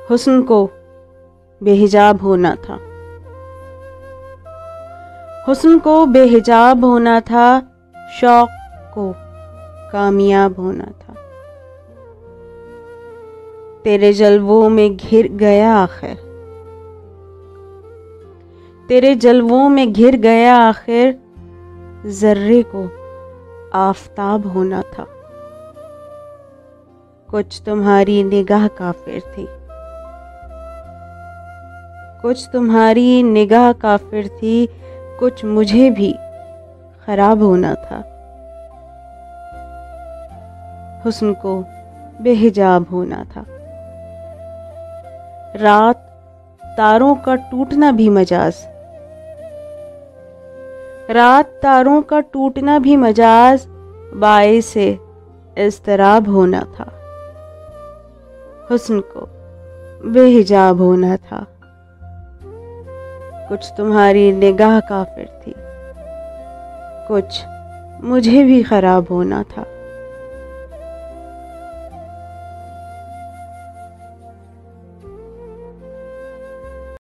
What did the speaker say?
हुस्न को बेहिजाब होना था, हुस्न को बेहिजाब होना था, शौक को कामयाब होना था। तेरे जलवों में घिर गया आखिर, तेरे जलवों में घिर गया आखिर, जर्रे को आफताब होना था। कुछ तुम्हारी निगाह काफिर थी, कुछ तुम्हारी निगाह काफिर थी, कुछ मुझे भी खराब होना था। हुस्न को बेहिजाब होना था। रात तारों का टूटना भी मजाज, रात तारों का टूटना भी मजाज, बाइसे इज़्तिराब होना था। हुस्न को बेहिजाब होना था। कुछ तुम्हारी निगाह काफिर थी, कुछ मुझे भी खराब होना था।